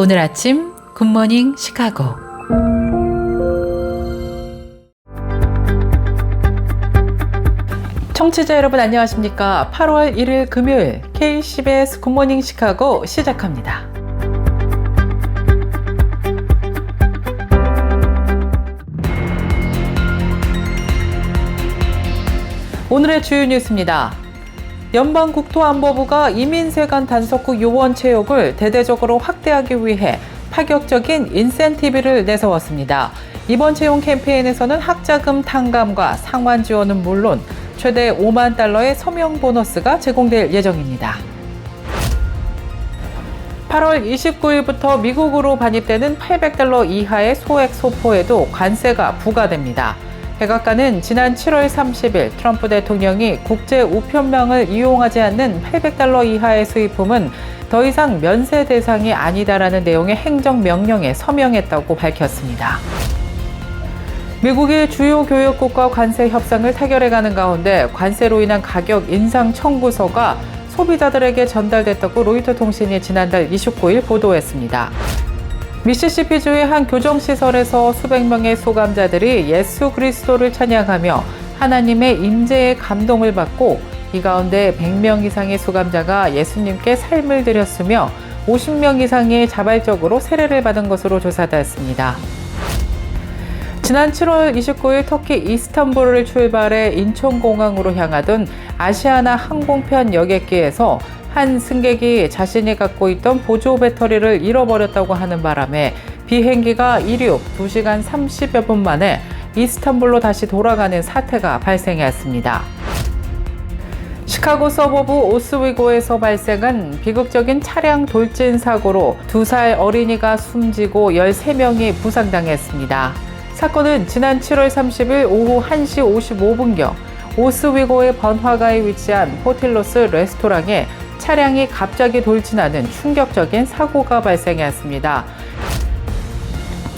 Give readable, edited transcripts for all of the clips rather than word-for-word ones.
오늘 아침 굿모닝 시카고. 청취자 여러분 안녕하십니까? 8월 1일 금요일 KCBS 굿모닝 시카고 시작합니다. 오늘의 주요 뉴스입니다. 연방국토안보부가 이민세관 단속국 요원 채용을 대대적으로 확대하기 위해 파격적인 인센티브를 내세웠습니다. 이번 채용 캠페인에서는 학자금 탕감과 상환 지원은 물론 최대 5만 달러의 서명 보너스가 제공될 예정입니다. 8월 29일부터 미국으로 반입되는 800달러 이하의 소액 소포에도 관세가 부과됩니다. 백악관은 지난 7월 30일 트럼프 대통령이 국제 우편망을 이용하지 않는 800달러 이하의 수입품은 더 이상 면세 대상이 아니다라는 내용의 행정명령에 서명했다고 밝혔습니다. 미국이 주요 교역국과 관세 협상을 타결해가는 가운데 관세로 인한 가격 인상 청구서가 소비자들에게 전달됐다고 로이터 통신이 지난달 29일 보도했습니다. 미시시피주의 한 교정시설에서 수백 명의 수감자들이 예수 그리스도를 찬양하며 하나님의 임재에 감동을 받고 이 가운데 100명 이상의 수감자가 예수님께 삶을 드렸으며 50명 이상이 자발적으로 세례를 받은 것으로 조사됐습니다. 지난 7월 29일 터키 이스탄불을 출발해 인천공항으로 향하던 아시아나 항공편 여객기에서 한 승객이 자신이 갖고 있던 보조 배터리를 잃어버렸다고 하는 바람에 비행기가 이륙 2시간 30여 분 만에 이스탄불로 다시 돌아가는 사태가 발생했습니다. 시카고 서버브 오스위고에서 발생한 비극적인 차량 돌진 사고로 2살 어린이가 숨지고 13명이 부상당했습니다. 사건은 지난 7월 30일 오후 1시 55분경 오스위고의 번화가에 위치한 포틸로스 레스토랑에 차량이 갑자기 돌진하는 충격적인 사고가 발생했습니다.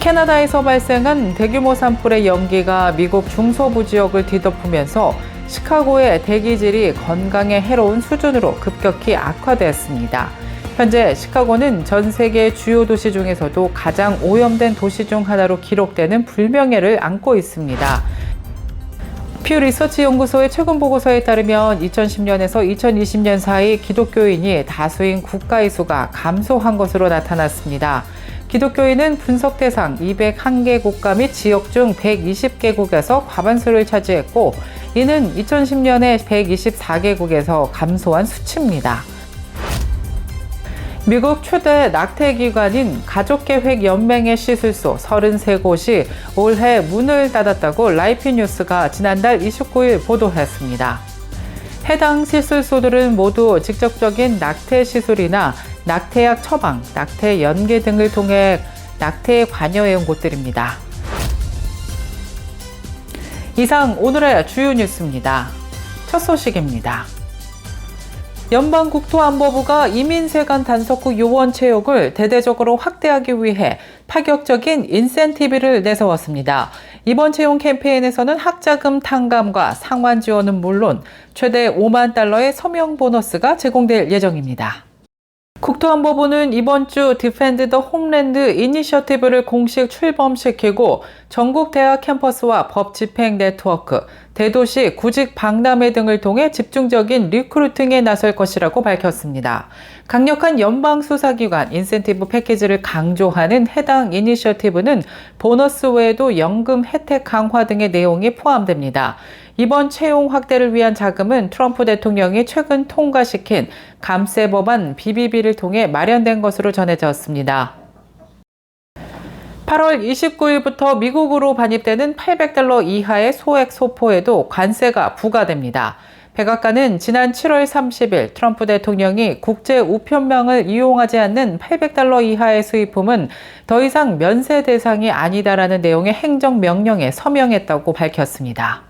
캐나다에서 발생한 대규모 산불의 연기가 미국 중서부 지역을 뒤덮으면서 시카고의 대기질이 건강에 해로운 수준으로 급격히 악화됐습니다. 현재 시카고는 전 세계 주요 도시 중에서도 가장 오염된 도시 중 하나로 기록되는 불명예를 안고 있습니다. 퓨 리서치 연구소의 최근 보고서에 따르면 2010년에서 2020년 사이 기독교인이 다수인 국가의 수가 감소한 것으로 나타났습니다. 기독교인은 분석 대상 201개 국가 및 지역 중 120개국에서 과반수를 차지했고, 이는 2010년에 124개국에서 감소한 수치입니다. 미국 최대 낙태기관인 가족계획연맹의 시술소 33곳이 올해 문을 닫았다고 라이프뉴스가 지난달 29일 보도했습니다. 해당 시술소들은 모두 직접적인 낙태 시술이나 낙태약 처방, 낙태 연계 등을 통해 낙태에 관여해온 곳들입니다. 이상 오늘의 주요 뉴스입니다. 첫 소식입니다. 연방국토안보부가 이민세관 단속국 요원 채용을 대대적으로 확대하기 위해 파격적인 인센티브를 내세웠습니다. 이번 채용 캠페인에서는 학자금 탕감과 상환 지원은 물론 최대 5만 달러의 서명 보너스가 제공될 예정입니다. 국토안보부는 이번 주 디펜드 더 홈랜드 이니셔티브를 공식 출범시키고 전국 대학 캠퍼스와 법 집행 네트워크, 대도시 구직 박람회 등을 통해 집중적인 리크루팅에 나설 것이라고 밝혔습니다. 강력한 연방 수사기관 인센티브 패키지를 강조하는 해당 이니셔티브는 보너스 외에도 연금 혜택 강화 등의 내용이 포함됩니다. 이번 채용 확대를 위한 자금은 트럼프 대통령이 최근 통과시킨 감세 법안 BBB를 통해 마련된 것으로 전해졌습니다. 8월 29일부터 미국으로 반입되는 800달러 이하의 소액 소포에도 관세가 부과됩니다. 백악관은 지난 7월 30일 트럼프 대통령이 국제 우편망을 이용하지 않는 800달러 이하의 수입품은 더 이상 면세 대상이 아니다라는 내용의 행정명령에 서명했다고 밝혔습니다.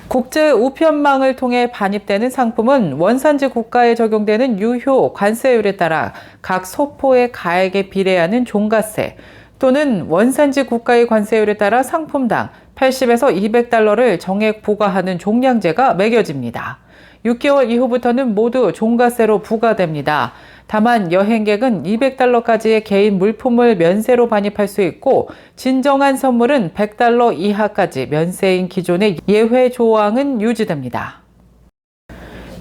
국제 우편망을 통해 반입되는 상품은 원산지 국가에 적용되는 유효 관세율에 따라 각 소포의 가액에 비례하는 종가세 또는 원산지 국가의 관세율에 따라 상품당 80에서 200달러를 정액 부과하는 종량제가 매겨집니다. 6개월 이후부터는 모두 종가세로 부과됩니다. 다만 여행객은 $200까지의 개인 물품을 면세로 반입할 수 있고 진정한 선물은 $100 이하까지 면세인 기존의 예외 조항은 유지됩니다.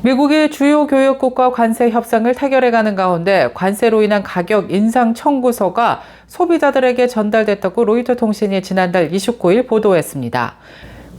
미국이 주요 교역국과 관세 협상을 타결해가는 가운데 관세로 인한 가격 인상 청구서가 소비자들에게 전달됐다고 로이터 통신이 지난달 29일 보도했습니다.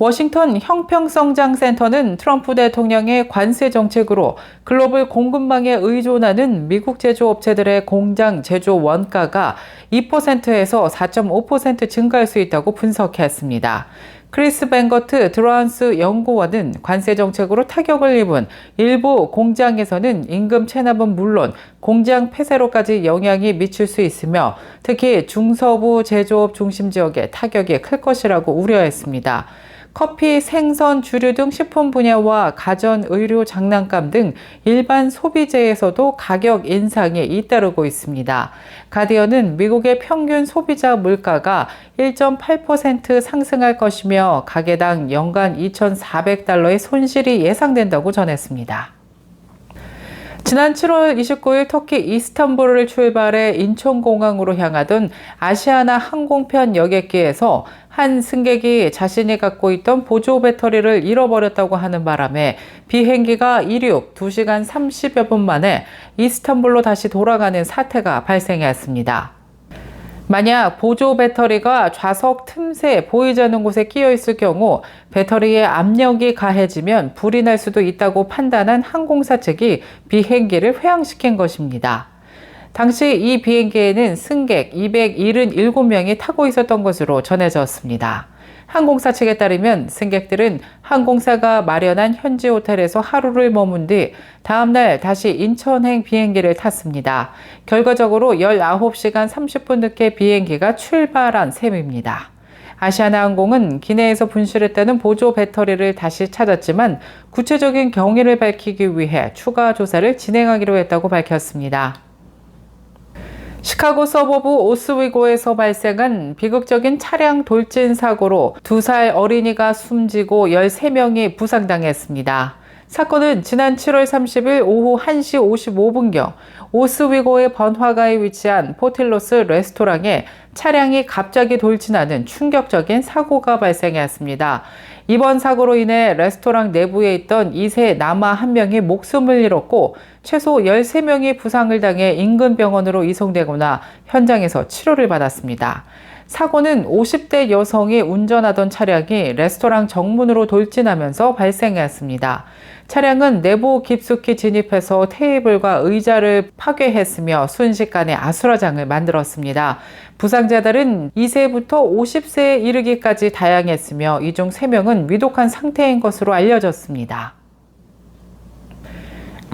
워싱턴 형평성장센터는 트럼프 대통령의 관세 정책으로 글로벌 공급망에 의존하는 미국 제조업체들의 공장 제조 원가가 2%에서 4.5% 증가할 수 있다고 분석했습니다. 크리스 뱅거트 드라운스 연구원은 관세 정책으로 타격을 입은 일부 공장에서는 임금 체납은 물론 공장 폐쇄로까지 영향이 미칠 수 있으며 특히 중서부 제조업 중심 지역에 타격이 클 것이라고 우려했습니다. 커피, 생선, 주류 등 식품 분야와 가전, 의류, 장난감 등 일반 소비재에서도 가격 인상이 잇따르고 있습니다. 가디언은 미국의 평균 소비자 물가가 1.8% 상승할 것이며 가게당 연간 $2,400의 손실이 예상된다고 전했습니다. 지난 7월 29일 터키 이스탄불을 출발해 인천공항으로 향하던 아시아나 항공편 여객기에서 한 승객이 자신이 갖고 있던 보조 배터리를 잃어버렸다고 하는 바람에 비행기가 이륙 2시간 30여 분 만에 이스탄불로 다시 돌아가는 사태가 발생했습니다. 만약 보조 배터리가 좌석 틈새 보이지 않는 곳에 끼어 있을 경우 배터리의 압력이 가해지면 불이 날 수도 있다고 판단한 항공사 측이 비행기를 회항시킨 것입니다. 당시 이 비행기에는 승객 277명이 타고 있었던 것으로 전해졌습니다. 항공사 측에 따르면 승객들은 항공사가 마련한 현지 호텔에서 하루를 머문 뒤 다음날 다시 인천행 비행기를 탔습니다. 결과적으로 19시간 30분 늦게 비행기가 출발한 셈입니다. 아시아나항공은 기내에서 분실했다는 보조 배터리를 다시 찾았지만 구체적인 경위를 밝히기 위해 추가 조사를 진행하기로 했다고 밝혔습니다. 시카고 서버부 오스위고에서 발생한 비극적인 차량 돌진 사고로 2살 어린이가 숨지고 13명이 부상당했습니다. 사건은 지난 7월 30일 오후 1시 55분경 오스위고의 번화가에 위치한 포틸로스 레스토랑에 차량이 갑자기 돌진하는 충격적인 사고가 발생했습니다. 이번 사고로 인해 레스토랑 내부에 있던 2세 남아 1명이 목숨을 잃었고 최소 13명이 부상을 당해 인근 병원으로 이송되거나 현장에서 치료를 받았습니다. 사고는 50대 여성이 운전하던 차량이 레스토랑 정문으로 돌진하면서 발생했습니다. 차량은 내부 깊숙이 진입해서 테이블과 의자를 파괴했으며 순식간에 아수라장을 만들었습니다. 부상자들은 2세부터 50세에 이르기까지 다양했으며 이 중 3명은 위독한 상태인 것으로 알려졌습니다.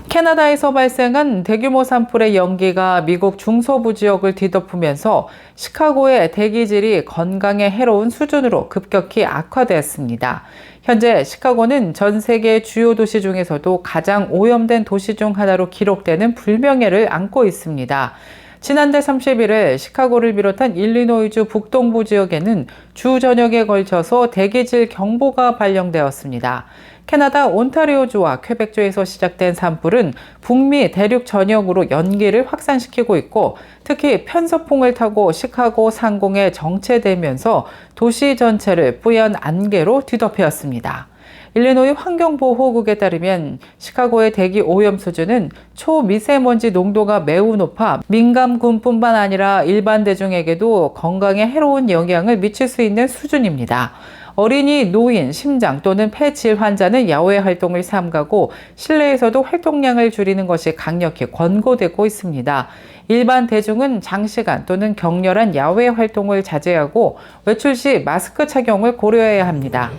캐나다에서 발생한 대규모 산불의 연기가 미국 중서부 지역을 뒤덮으면서 시카고의 대기질이 건강에 해로운 수준으로 급격히 악화되었습니다. 현재 시카고는 전 세계 주요 도시 중에서도 가장 오염된 도시 중 하나로 기록되는 불명예를 안고 있습니다. 지난달 31일 시카고를 비롯한 일리노이주 북동부 지역에는 주 전역에 걸쳐서 대기질 경보가 발령되었습니다. 캐나다 온타리오주와 퀘벡주에서 시작된 산불은 북미 대륙 전역으로 연기를 확산시키고 있고 특히 편서풍을 타고 시카고 상공에 정체되면서 도시 전체를 뿌연 안개로 뒤덮였습니다. 일리노이 환경보호국에 따르면 시카고의 대기 오염 수준은 초미세먼지 농도가 매우 높아 민감군뿐만 아니라 일반 대중에게도 건강에 해로운 영향을 미칠 수 있는 수준입니다. 어린이, 노인, 심장 또는 폐질 환자는 야외 활동을 삼가고 실내에서도 활동량을 줄이는 것이 강력히 권고되고 있습니다. 일반 대중은 장시간 또는 격렬한 야외 활동을 자제하고 외출 시 마스크 착용을 고려해야 합니다.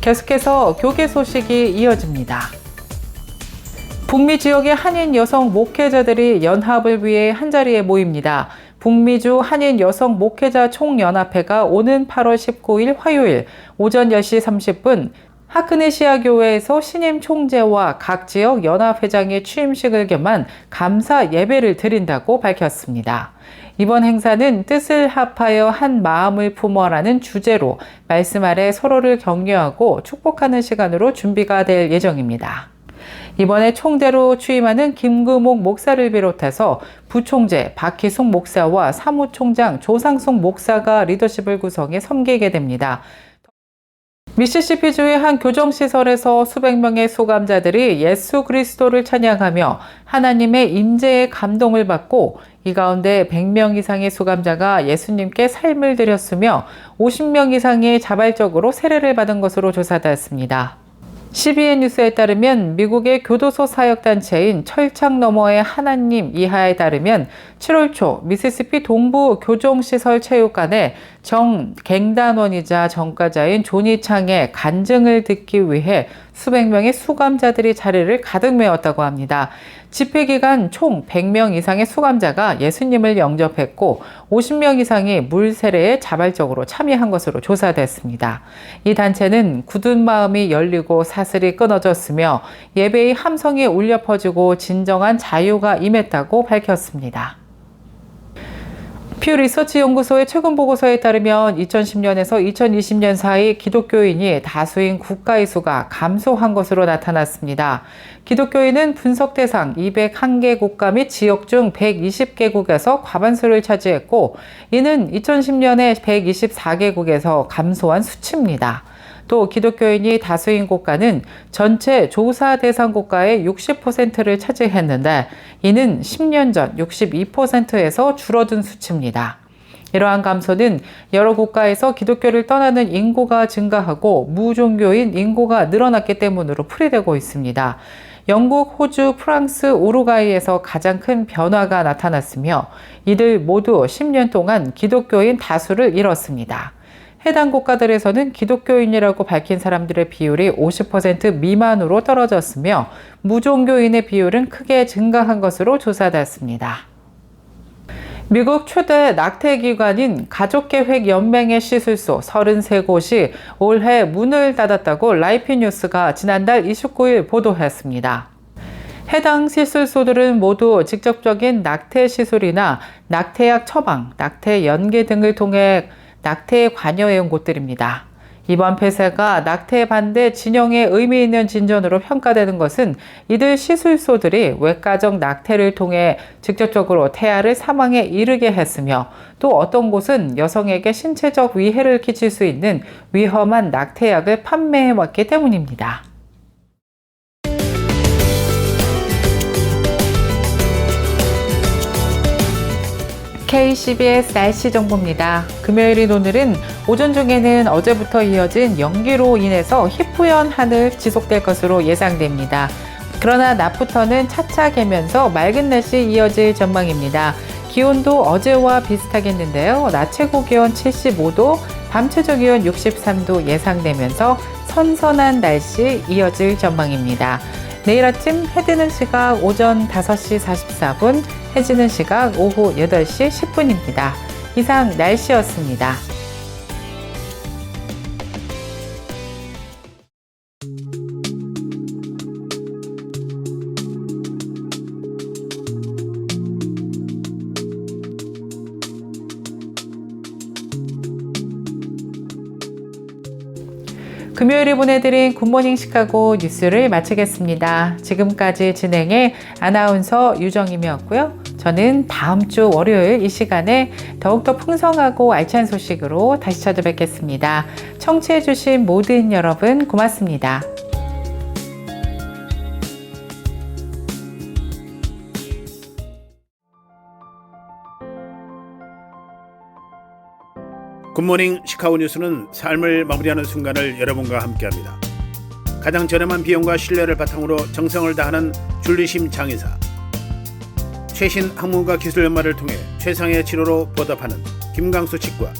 계속해서 교계 소식이 이어집니다. 북미 지역의 한인 여성 목회자들이 연합을 위해 한자리에 모입니다. 북미주 한인 여성 목회자 총연합회가 오는 8월 19일 화요일 오전 10시 30분 하크네시아 교회에서 신임 총재와 각 지역 연합회장의 취임식을 겸한 감사 예배를 드린다고 밝혔습니다. 이번 행사는 뜻을 합하여 한 마음을 품어라는 주제로 말씀 아래 서로를 격려하고 축복하는 시간으로 준비가 될 예정입니다. 이번에 총재로 취임하는 김금옥 목사를 비롯해서 부총재 박희숙 목사와 사무총장 조상숙 목사가 리더십을 구성해 섬기게 됩니다. 미시시피주의 한 교정시설에서 수백 명의 수감자들이 예수 그리스도를 찬양하며 하나님의 임재에 감동을 받고 이 가운데 100명 이상의 수감자가 예수님께 삶을 드렸으며 50명 이상이 자발적으로 세례를 받은 것으로 조사되었습니다. CBN 뉴스에 따르면 미국의 교도소 사역단체인 철창 너머의 하나님 이하에 따르면 7월 초 미시시피 동부 교정시설 체육관에 정 갱단원이자 전과자인 조니 창의 간증을 듣기 위해 수백 명의 수감자들이 자리를 가득 메웠다고 합니다. 집회 기간 총 100명 이상의 수감자가 예수님을 영접했고 50명 이상이 물 세례에 자발적으로 참여한 것으로 조사됐습니다. 이 단체는 굳은 마음이 열리고 사슬이 끊어졌으며 예배의 함성이 울려 퍼지고 진정한 자유가 임했다고 밝혔습니다. 퓨 리서치 연구소의 최근 보고서에 따르면 2010년에서 2020년 사이 기독교인이 다수인 국가의 수가 감소한 것으로 나타났습니다. 기독교인은 분석 대상 201개 국가 및 지역 중 120개국에서 과반수를 차지했고 이는 2010년에 124개국에서 감소한 수치입니다. 또 기독교인이 다수인 국가는 전체 조사 대상 국가의 60%를 차지했는데 이는 10년 전 62%에서 줄어든 수치입니다. 이러한 감소는 여러 국가에서 기독교를 떠나는 인구가 증가하고 무종교인 인구가 늘어났기 때문으로 풀이되고 있습니다. 영국, 호주, 프랑스, 우루과이에서 가장 큰 변화가 나타났으며 이들 모두 10년 동안 기독교인 다수를 잃었습니다. 해당 국가들에서는 기독교인이라고 밝힌 사람들의 비율이 50% 미만으로 떨어졌으며 무종교인의 비율은 크게 증가한 것으로 조사됐습니다. 미국 최대 낙태기관인 가족계획연맹의 시술소 33곳이 올해 문을 닫았다고 라이피뉴스가 지난달 29일 보도했습니다. 해당 시술소들은 모두 직접적인 낙태 시술이나 낙태약 처방, 낙태 연계 등을 통해 낙태에 관여해온 곳들입니다. 이번 폐쇄가 낙태 반대 진영의 의미 있는 진전으로 평가되는 것은 이들 시술소들이 외과적 낙태를 통해 직접적으로 태아를 사망에 이르게 했으며 또 어떤 곳은 여성에게 신체적 위해를 끼칠 수 있는 위험한 낙태약을 판매해왔기 때문입니다. KCBS 날씨 정보입니다. 금요일인 오늘은 오전 중에는 어제부터 이어진 연기로 인해서 희뿌연 하늘 지속될 것으로 예상됩니다. 그러나 낮부터는 차차 개면서 맑은 날씨 이어질 전망입니다. 기온도 어제와 비슷하겠는데요. 낮 최고 기온 75도, 밤 최저 기온 63도 예상되면서 선선한 날씨 이어질 전망입니다. 내일 아침 해 뜨는 시각 오전 5시 44분, 해 지는 시각 오후 8시 10분입니다. 이상 날씨였습니다. 금요일에 보내드린 굿모닝 시카고 뉴스를 마치겠습니다. 지금까지 진행해 아나운서 유정임이었고요. 저는 다음 주 월요일 이 시간에 더욱더 풍성하고 알찬 소식으로 다시 찾아뵙겠습니다. 청취해주신 모든 여러분 고맙습니다. 굿모닝 시카고 뉴스는 삶을 마무리하는 순간을 여러분과 함께합니다. 가장 저렴한 비용과 신뢰를 바탕으로 정성을 다하는 줄리심 장의사, 최신 학문과 기술 연마를 통해 최상의 치료로 보답하는 김강수 치과,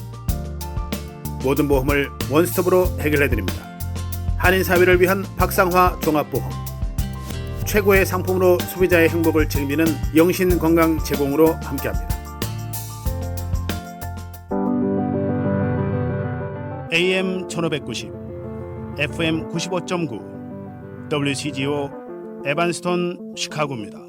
모든 보험을 원스톱으로 해결해드립니다. 한인사회를 위한 박상화 종합보험, 최고의 상품으로 소비자의 행복을 책임지는 영신건강 제공으로 함께합니다. AM 1590, FM 95.9, WCGO 에반스톤 시카고입니다.